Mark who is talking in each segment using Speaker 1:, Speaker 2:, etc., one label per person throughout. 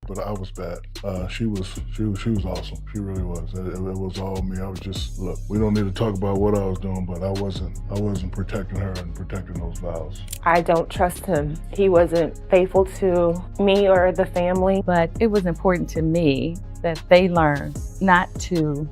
Speaker 1: but I was bad. She was awesome. She really was. It was all me. I was just, look, we don't need to talk about what I was doing, but I wasn't protecting her and protecting those vows.
Speaker 2: I don't trust him. He wasn't faithful to me or the family.
Speaker 3: But it was important to me that they learn not to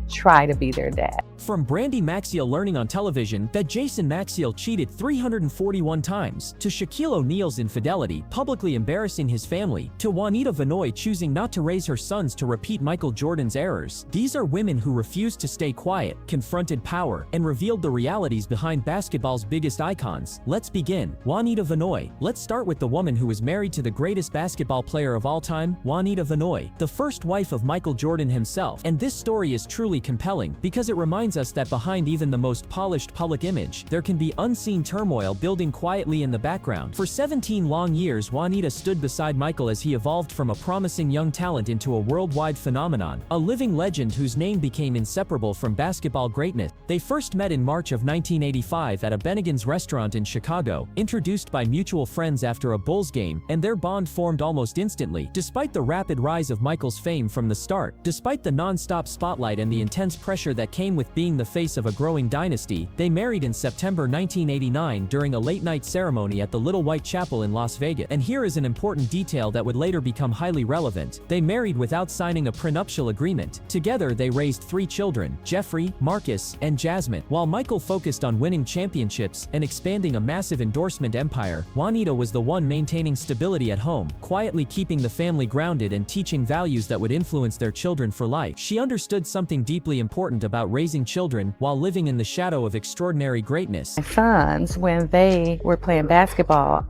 Speaker 3: try to be their dad.
Speaker 4: From Brandy Maxiell learning on television that Jason Maxiell cheated 341 times, to Shaquille O'Neal's infidelity, publicly embarrassing his family, to Juanita Vanoy choosing not to raise her sons to repeat Michael Jordan's errors. These are women who refused to stay quiet, confronted power, and revealed the realities behind basketball's biggest icons. Let's begin. Juanita Vanoy. Let's start with the woman who was married to the greatest basketball player of all time, Juanita Vanoy, the first wife of Michael Jordan himself. And this story is truly compelling because it reminds us that behind even the most polished public image, there can be unseen turmoil building quietly in the background. For 17 long years, Juanita stood beside Michael as he evolved from a promising young talent into a worldwide phenomenon, a living legend whose name became inseparable from basketball greatness. They first met in March of 1985 at a Bennigan's restaurant in Chicago, introduced by mutual friends after a Bulls game, and their bond formed almost instantly. Despite the rapid rise of Michael's fame from the start, despite the non-stop spotlight and the intense pressure that came with being the face of a growing dynasty, they married in September 1989 during a late-night ceremony at the Little White Chapel in Las Vegas. And here is an important detail that would later become highly relevant. They married without signing a prenuptial agreement. Together they raised 3 children, Jeffrey, Marcus, and Jasmine. While Michael focused on winning championships and expanding a massive endorsement empire, Juanita was the one maintaining stability at home, quietly keeping the family grounded and teaching values that would influence their children for life. She understood something deeply important about raising children while living in the shadow of extraordinary greatness.
Speaker 3: My sons, when they were playing basketball,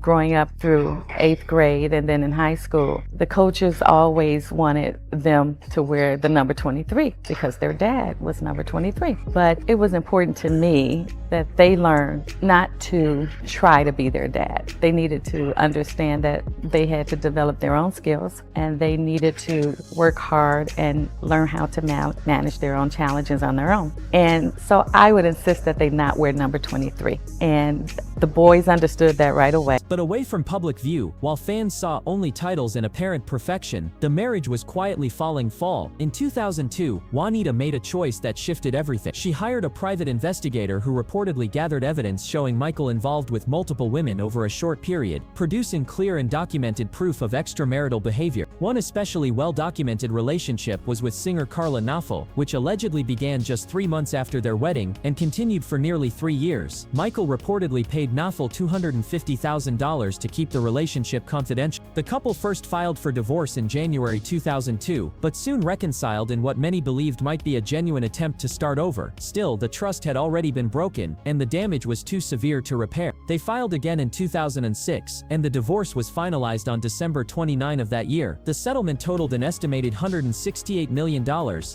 Speaker 3: growing up through 8th grade and then in high school, the coaches always wanted them to wear the number 23 because their dad was number 23. But it was important to me that they learn not to try to be their dad. They needed to understand that they had to develop their own skills and they needed to work hard and learn how to manage their own challenges on their own. And so I would insist that they not wear number 23. And the boys understood that right away.
Speaker 4: But away from public view, while fans saw only titles and apparent perfection, the marriage was quietly falling fall. In 2002, Juanita made a choice that shifted everything. She hired a private investigator who reportedly gathered evidence showing Michael involved with multiple women over a short period, producing clear and documented proof of extramarital behavior. One especially well-documented relationship was with singer Carla Knopfel, which allegedly began just 3 months after their wedding and continued for nearly 3 years. Michael reportedly paid Knopfel $250,000 to keep the relationship confidential. The couple first filed for divorce in January 2002, but soon reconciled in what many believed might be a genuine attempt to start over. Still, the trust had already been broken, and the damage was too severe to repair. They filed again in 2006, and the divorce was finalized on December 29 of that year. The settlement totaled an estimated $168 million,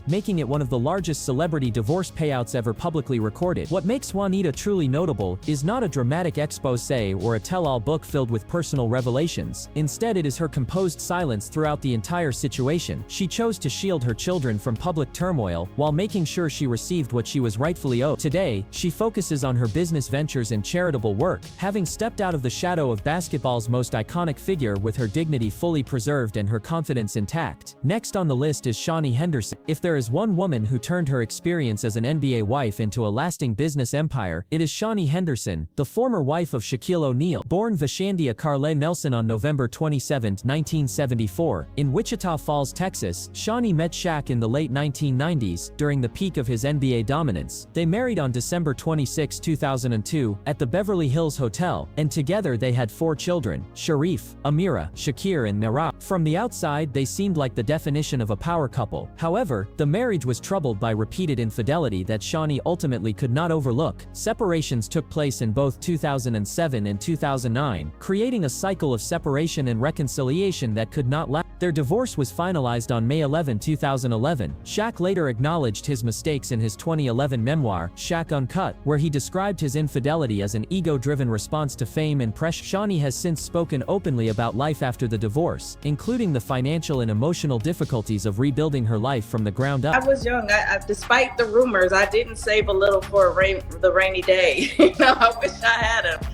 Speaker 4: making it one of the largest celebrity divorce payouts ever publicly recorded. What makes Juanita truly notable is not a dramatic expose or a tell-all book filled with personal revelations. Instead, it is her composed silence throughout the entire situation. She chose to shield her children from public turmoil while making sure she received what she was rightfully owed. Today, she focuses on her business ventures and charitable work, having stepped out of the shadow of basketball's most iconic figure with her dignity fully preserved and her confidence intact. Next on the list is Shawnee Henderson. If there is one woman who turned her experience as an NBA wife into a lasting business empire, it is Shawnee Henderson, the former wife of Shaquille O'Neal. Born Vashandia Carle Nelson on November 27, 1974, in Wichita Falls, Texas, Shawnee met Shaq in the late 1990s, during the peak of his NBA dominance. They married on December 26, 2002, at the Beverly Hills Hotel, and together they had 4 children, Sharif, Amira, Shakir and Mira. From the outside, they seemed like the definition of a power couple. However, the marriage was troubled by repeated infidelity that Shawnee ultimately could not overlook. Separations took place in both 2007 and 2009, creating a cycle of separation and reconciliation that could not last. Their divorce was finalized on May 11, 2011. Shaq later acknowledged his mistakes in his 2011 memoir, Shaq Uncut, where he described his infidelity as an ego-driven response to fame and pressure. Shawnee has since spoken openly about life after the divorce, including the financial and emotional difficulties of rebuilding her life from the ground up.
Speaker 5: I was young. Despite the rumors, I didn't save a little for the rainy day. I wish I had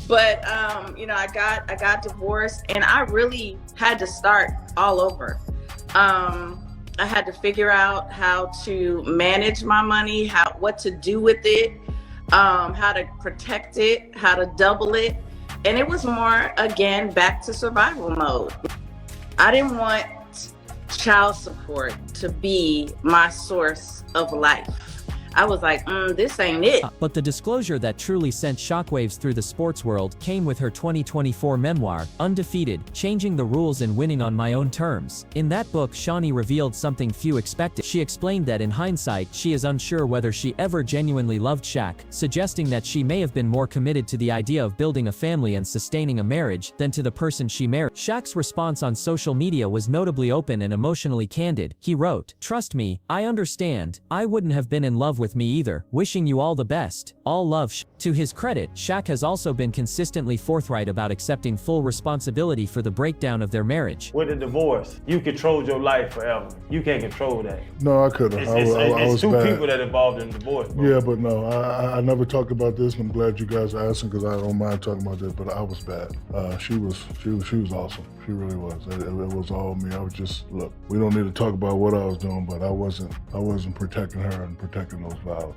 Speaker 5: But I got divorced, and I really had to start all over. I had to figure out how to manage my money, what to do with it, how to protect it, how to double it. And it was more, again, back to survival mode. I didn't want child support to be my source of life. I was like, this ain't it.
Speaker 4: But the disclosure that truly sent shockwaves through the sports world came with her 2024 memoir, Undefeated, Changing the Rules and Winning on My Own Terms. In that book, Shani revealed something few expected. She explained that in hindsight, she is unsure whether she ever genuinely loved Shaq, suggesting that she may have been more committed to the idea of building a family and sustaining a marriage than to the person she married. Shaq's response on social media was notably open and emotionally candid. He wrote, "Trust me, I understand. I wouldn't have been in love with me either. Wishing you all the best. All love." To his credit, Shaq has also been consistently forthright about accepting full responsibility for the breakdown of their marriage.
Speaker 6: With a divorce, you controlled your life forever. You can't control that.
Speaker 1: No, I couldn't.
Speaker 6: It's two
Speaker 1: bad.
Speaker 6: people that involved in the divorce, bro.
Speaker 1: Yeah, but no, I never talked about this, and I'm glad you guys are asking because I don't mind talking about this. But I was bad. She was awesome. She really was. It was all me. I was just, look, we don't need to talk about what I was doing, but I wasn't protecting her and protecting those vows.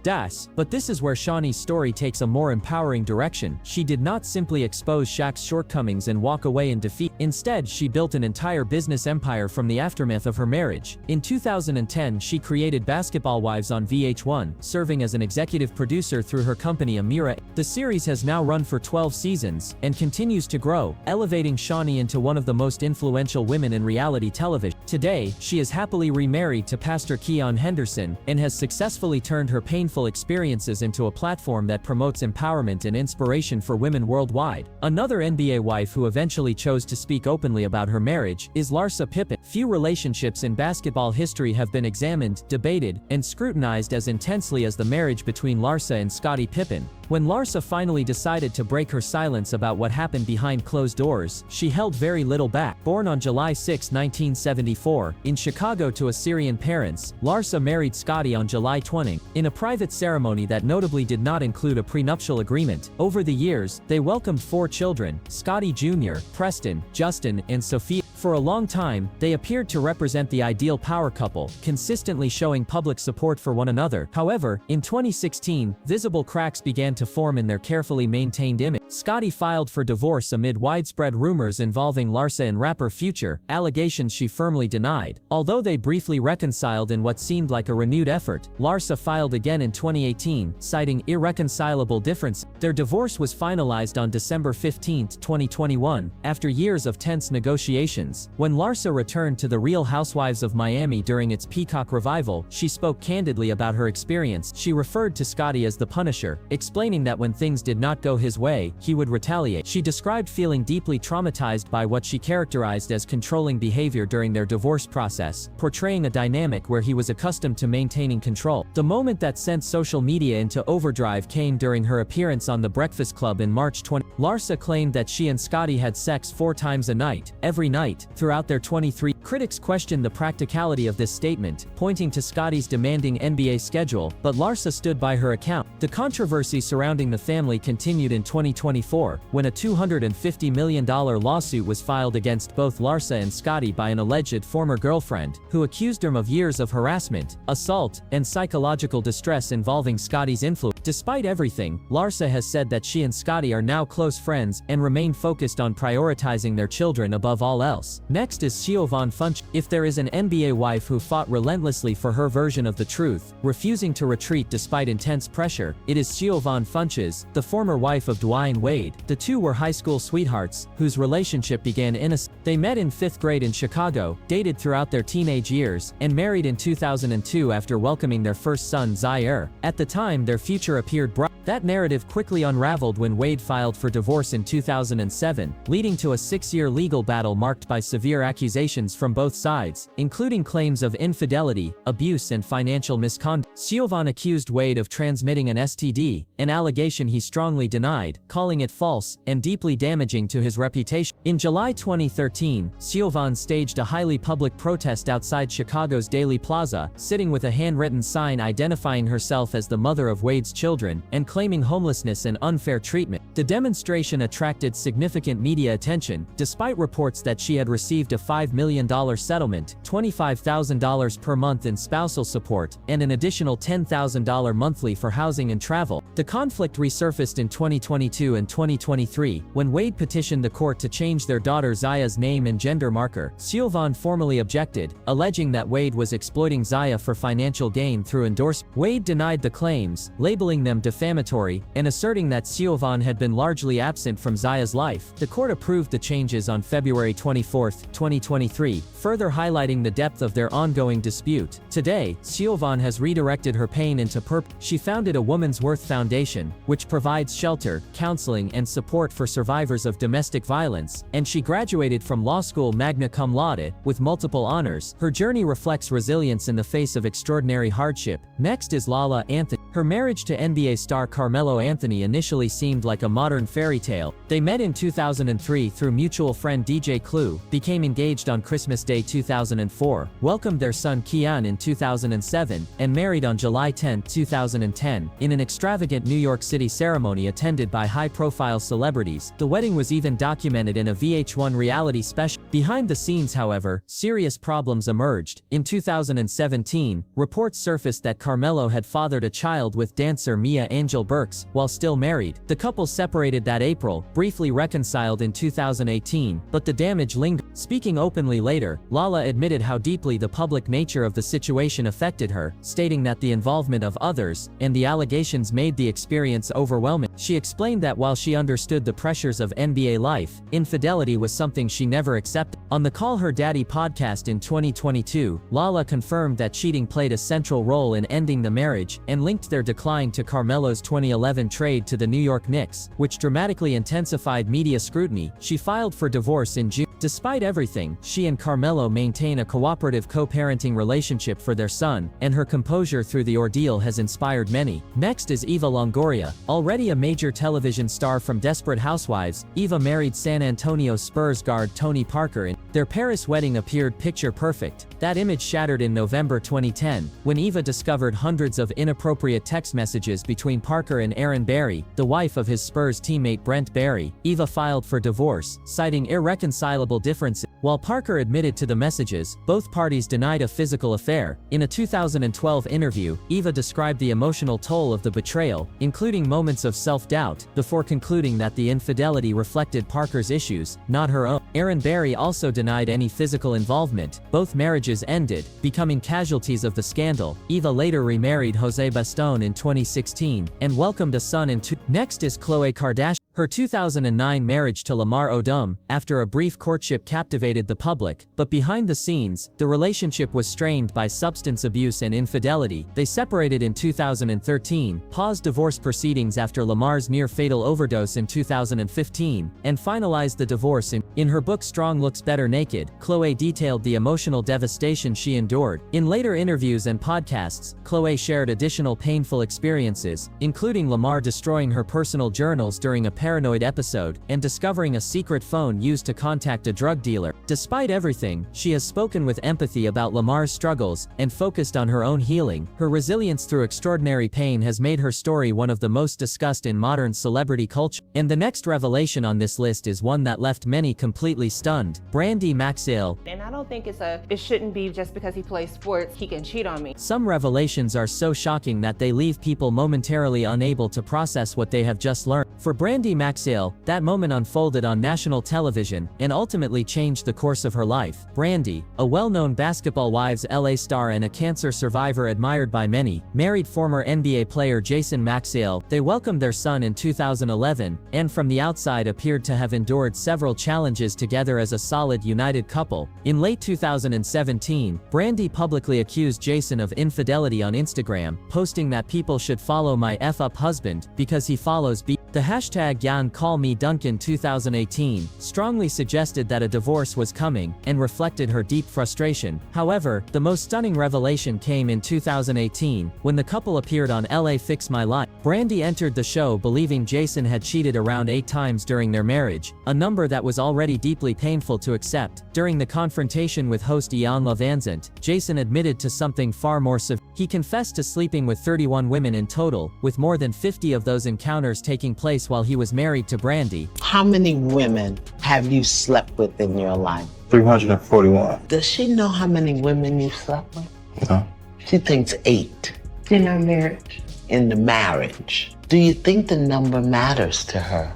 Speaker 4: But this is where Shani's story takes a more empowering direction. She did not simply expose Shaq's shortcomings and walk away in defeat. Instead, she built an entire business empire from the aftermath of her marriage. In 2010, she created Basketball Wives on VH1, serving as an executive producer through her company Amira. The series has now run for 12 seasons and continues to grow, elevating Shani into one of the most influential women in reality television. Today, she is happily remarried to Pastor Keon Henderson and has successfully turned her painful experiences into a platform that promotes empowerment and inspiration for women worldwide. Another NBA wife who eventually chose to speak openly about her marriage is Larsa Pippen. Few relationships in basketball history have been examined, debated, and scrutinized as intensely as the marriage between Larsa and Scottie Pippen. When Larsa finally decided to break her silence about what happened behind closed doors, she held very little back. Born on July 6, 1974, in Chicago to Assyrian parents, Larsa married Scottie on July 20, in a private ceremony that notably did not include a prenuptial agreement. Over the years, they welcomed 4 children: Scottie Jr., Preston, Justin, and Sophia. For a long time, they appeared to represent the ideal power couple, consistently showing public support for one another. However, in 2016, visible cracks began to form in their carefully maintained image. Scottie filed for divorce amid widespread rumors involving Larsa and rapper Future, allegations she firmly denied. Although they briefly reconciled in what seemed like a renewed effort, Larsa filed again in 2018, citing irreconcilable differences. Their divorce was finalized on December 15, 2021, after years of tense negotiations. When Larsa returned to The Real Housewives of Miami during its Peacock revival, she spoke candidly about her experience. She referred to Scottie as the Punisher, explaining that when things did not go his way, he would retaliate. She described feeling deeply traumatized by what she characterized as controlling behavior during their divorce process, portraying a dynamic where he was accustomed to maintaining control. The moment that sent social media into overdrive came during her appearance on The Breakfast Club in March 20. Larsa claimed that she and Scottie had sex 4 times a night, every night, throughout their 23. Critics questioned the practicality of this statement, pointing to Scottie's demanding NBA schedule, but Larsa stood by her account. The controversy surrounding the family continued in 2024, when a $250 million lawsuit was filed against both Larsa and Scottie by an alleged former girlfriend, who accused him of years of harassment, assault, and psychological distress involving Scottie's influence. Despite everything, Larsa has said that she and Scottie are now close friends and remain focused on prioritizing their children above all else. Next is Siobhan Funch. If there is an NBA wife who fought relentlessly for her version of the truth, refusing to retreat despite intense pressure, it is Siobhan Funches, the former wife of Dwayne Wade. The two were high school sweethearts, whose relationship began innocent. They met in 5th grade in Chicago, dated throughout their teenage years, and married in 2002 after welcoming their first son Zaire. At the time, their future appeared bright. That narrative quickly unraveled when Wade filed for divorce in 2007, leading to a 6-year legal battle marked by severe accusations from both sides, including claims of infidelity, abuse, and financial misconduct. Siobhan accused Wade of transmitting an STD, an allegation he strongly denied, calling it false and deeply damaging to his reputation. In July 2013, Siobhan staged a highly public protest outside Chicago's Daley Plaza, sitting with a handwritten sign identifying herself as the mother of Wade's children, and claiming homelessness and unfair treatment. The demonstration attracted significant media attention, despite reports that she had received a $5 million settlement, $25,000 per month in spousal support, and an additional $10,000 monthly for housing and travel. The conflict resurfaced in 2022 and 2023, when Wade petitioned the court to change their daughter Zaya's name and gender marker. Siobhan formally objected, alleging that Wade was exploiting Zaya for financial gain through endorsement. Wade denied the claims, labeling them defamatory, and asserting that Siobhan had been largely absent from Zaya's life. The court approved the changes on February 24, 2023, further highlighting the depth of their ongoing dispute. Today, Siobhan has redirected her pain into purpose. She founded a Woman's Worth Foundation, which provides shelter, counseling, and support for survivors of domestic violence, and she graduated from law school magna cum laude, with multiple honors. Her journey reflects resilience in the face of extraordinary hardship. Next is Lala Anthony. Her marriage to NBA star Carmelo Anthony initially seemed like a modern fairy tale. They met in 2003 through mutual friend DJ Clue, became engaged on Christmas Day 2004, welcomed their son Kian in 2007, and married on July 10, 2010, in an extravagant New York City ceremony attended by high-profile celebrities. The wedding was even documented in a VH1 reality special. Behind the scenes, however, serious problems emerged. In 2017, reports surfaced that Carmelo had fathered a child with dancer Mia Angel Burks while still married. The couple separated that April, briefly reconciled in 2018, but the damage lingered. Speaking openly later, Lala admitted how deeply the public nature of the situation affected her, stating that the involvement of others and the allegations made the experience overwhelming. She explained that while she understood the pressures of NBA life, infidelity was something she never accepted. On the Call Her Daddy podcast in 2022, Lala confirmed that cheating played a central role in ending the marriage, and linked their decline to Carmelo's 2011 trade to the New York Knicks, which dramatically intensified media scrutiny. She filed for divorce in June. Despite everything, she and Carmelo maintain a cooperative co-parenting relationship for their son, and her composure through the ordeal has inspired many. Next is Eva Longoria. Already a major television star from Desperate Housewives, Eva married San Antonio Spurs guard Tony Parker, and their Paris wedding appeared picture perfect. That image shattered in November 2010, when Eva discovered hundreds of inappropriate text messages between Parker and Erin Barry, the wife of his Spurs teammate Brent Barry. Eva filed for divorce, citing irreconcilable differences. While Parker admitted to the messages, both parties denied a physical affair. In a 2012 interview, Eva described the emotional toll of the betrayal, including moments of self-doubt, before concluding that the infidelity reflected Parker's issues, not her own. Erin Barry also denied any physical involvement. Both marriages ended, becoming casualties of the scandal. Eva later remarried Jose Baston in 2016, and welcomed a son in Next is Khloe Kardashian. Her 2009 marriage to Lamar Odom, after a brief courtship, captivated the public, but behind the scenes, the relationship was strained by substance abuse and infidelity. They separated in 2013, paused divorce proceedings after Lamar's near-fatal overdose in 2015, and finalized the divorce in her book Strong Looks Better Naked. Khloe detailed the emotional devastation she endured. In later interviews and podcasts, Khloe shared additional painful experiences, including Lamar destroying her personal journals during a paranoid episode, and discovering a secret phone used to contact a drug dealer. Despite everything, she has spoken with empathy about Lamar's struggles, and focused on her own healing. Her resilience through extraordinary pain has made her story one of the most discussed in modern celebrity culture. And the next revelation on this list is one that left many completely stunned. Brandy Maxwell.
Speaker 2: And I don't think it shouldn't be just because he plays sports, he can cheat on me.
Speaker 4: Some revelations are so shocking that they leave people momentarily unable to process what they have just learned. For Brandy Maxwell, that moment unfolded on national television, and ultimately changed the course of her life. Brandy, a well-known Basketball Wives LA star and a cancer survivor admired by many, married former NBA player Jason Maxwell. They welcomed their son in 2011, and from the outside appeared to have endured several challenges together as a solid, united couple. In late 2017, Brandy publicly accused Jason of infidelity on Instagram, posting that people should follow my F up husband because he follows B. The hashtag #YanCallMeDuncan 2018 strongly suggested that a divorce was coming and reflected her deep frustration. However, the most stunning revelation came in 2018 when the couple appeared on LA Fix My Life. Brandy entered the show believing Jason had cheated around 8 times during their marriage, a number that was already deeply painful to accept. During the confrontation with host Ian Levanzant, Jason admitted to something far more severe. He confessed to sleeping with 31 women in total, with more than 50 of those encounters taking place while he was married to Brandy.
Speaker 7: How many women have you slept with in your life?
Speaker 8: 341.
Speaker 7: Does she know how many women you slept with?
Speaker 8: No.
Speaker 7: She thinks 8.
Speaker 9: In our marriage.
Speaker 7: In the marriage. Do you think the number matters to her?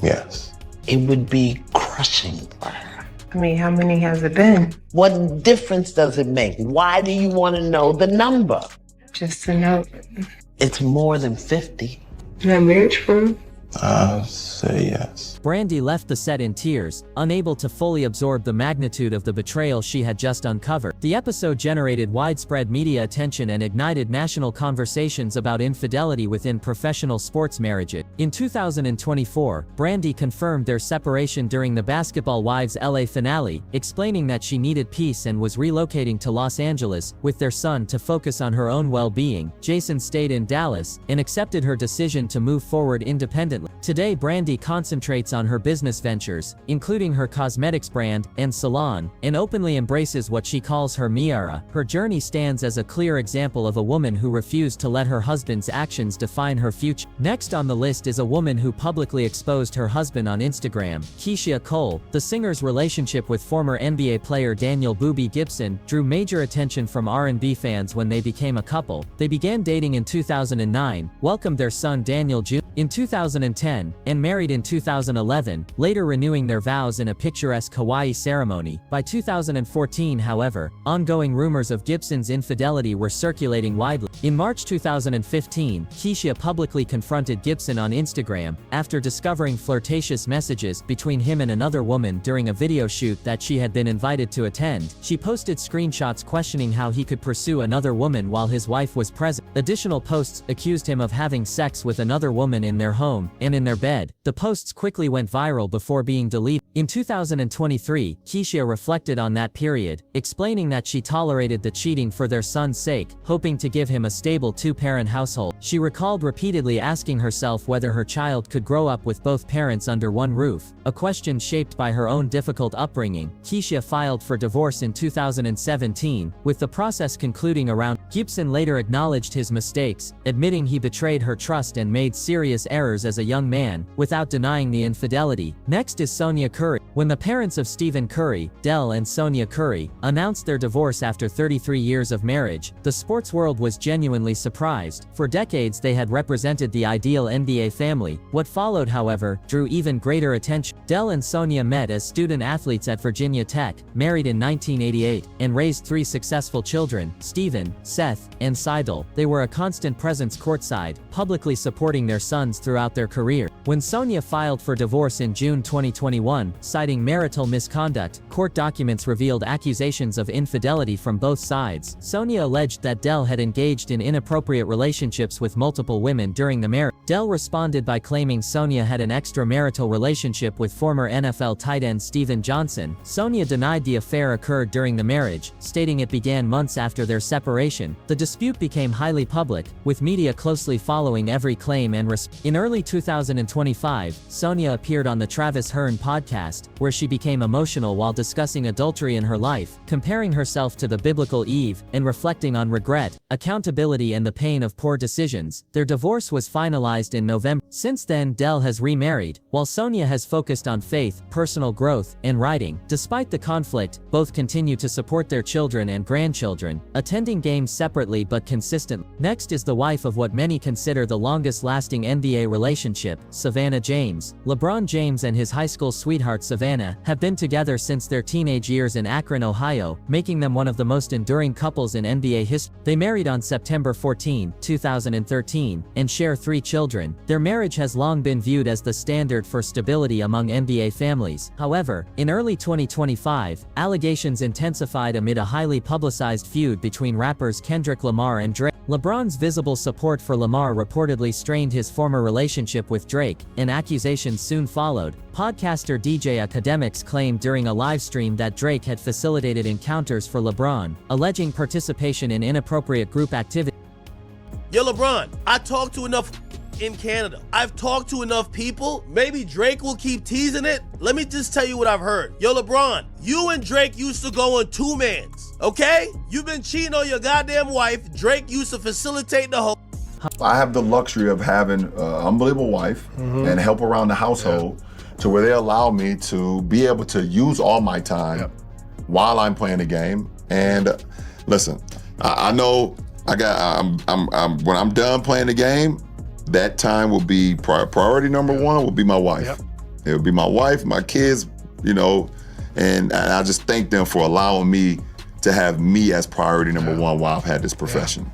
Speaker 8: Yes.
Speaker 7: It would be crushing for her.
Speaker 9: I mean, how many has it been?
Speaker 7: What difference does it make? Why do you want to know the number?
Speaker 9: Just to know.
Speaker 7: It's more than 50.
Speaker 9: My marriage proof?
Speaker 8: I'll say yes.
Speaker 4: Brandy left the set in tears, unable to fully absorb the magnitude of the betrayal she had just uncovered. The episode generated widespread media attention and ignited national conversations about infidelity within professional sports marriages. In 2024, Brandy confirmed their separation during the Basketball Wives LA finale, explaining that she needed peace and was relocating to Los Angeles with their son to focus on her own well-being. Jason stayed in Dallas and accepted her decision to move forward independently. Today, Brandy concentrates on her business ventures, including her cosmetics brand and salon, and openly embraces what she calls her Miara. Her journey stands as a clear example of a woman who refused to let her husband's actions define her future. Next on the list is a woman who publicly exposed her husband on Instagram. Keisha Cole, the singer's relationship with former NBA player Daniel "Boobie" Gibson, drew major attention from R&B fans when they became a couple. They began dating in 2009, welcomed their son Daniel Jr. in 2010, and married in 2011, later renewing their vows in a picturesque Hawaii ceremony. By 2014, however, ongoing rumors of Gibson's infidelity were circulating widely. In March 2015, Keisha publicly confronted Gibson on Instagram after discovering flirtatious messages between him and another woman during a video shoot that she had been invited to attend. She posted screenshots questioning how he could pursue another woman while his wife was present. Additional posts accused him of having sex with another woman in their home and in their bed. The posts quickly went viral before being deleted. In 2023, Keisha reflected on that period, explaining that she tolerated the cheating for their son's sake, hoping to give him a stable 2-parent household. She recalled repeatedly asking herself whether her child could grow up with both parents under one roof, a question shaped by her own difficult upbringing. Keisha filed for divorce in 2017, with the process concluding around. Gibson later acknowledged his mistakes, admitting he betrayed her trust and made serious errors as a young man, without denying the infidelity. Next is Sonia Curry. When the parents of Stephen Curry, Del and Sonia Curry, announced their divorce after 33 years of marriage, the sports world was genuinely surprised. For decades they had represented the ideal NBA family. What followed, however, drew even greater attention. Del and Sonia met as student athletes at Virginia Tech, married in 1988, and raised 3 successful children, Stephen, Seth, and Seidel. They were a constant presence courtside, publicly supporting their sons throughout their career. When Sonia filed for divorce in June 2021, citing marital misconduct, court documents revealed accusations of infidelity from both sides. Sonia alleged that Del had engaged in inappropriate relationships with multiple women during the marriage. Del responded by claiming Sonia had an extramarital relationship with former NFL tight end Steven Johnson. Sonia denied the affair occurred during the marriage, stating it began months after their separation. The dispute became highly public, with media closely following every claim and In early 2025, Sonia appeared on the Travis Hearn podcast, where she became emotional while discussing adultery in her life, comparing herself to the biblical Eve, and reflecting on regret, accountability and the pain of poor decisions. Their divorce was finalized in November. Since then, Del has remarried, while Sonia has focused on faith, personal growth, and writing. Despite the conflict, both continue to support their children and grandchildren, attending games separately but consistently. Next is the wife of what many consider the longest-lasting NBA relationship, Savannah James. LeBron James and his high school sweetheart Savannah have been together since their teenage years in Akron, Ohio, making them one of the most enduring couples in NBA history. They married on September 14, 2013, and share 3 children. Their marriage has long been viewed as the standard for stability among NBA families. However, in early 2025, allegations intensified amid a highly publicized feud between rappers Kendrick Lamar and Drake. LeBron's visible support for Lamar reportedly strained his former relationship with Drake, and accusations soon followed. Podcaster DJ Academics claimed during a live stream that Drake had facilitated encounters for LeBron, alleging participation in inappropriate group activity.
Speaker 10: Yo, LeBron, I talked to enough in Canada. I've talked to enough people. Maybe Drake will keep teasing it. Let me just tell you what I've heard. Yo, LeBron, you and Drake used to go on 2-mans, okay? You've been cheating on your goddamn wife. Drake used to facilitate the whole.
Speaker 11: I have the luxury of having an unbelievable wife and help around the household to where they allow me to be able to use all my time while I'm playing the game. And listen, I know I'm when I'm done playing the game, that time will be priority number one will be my wife. It will be my wife, my kids, you know, and I just thank them for allowing me to have me as priority number one while I've had this profession.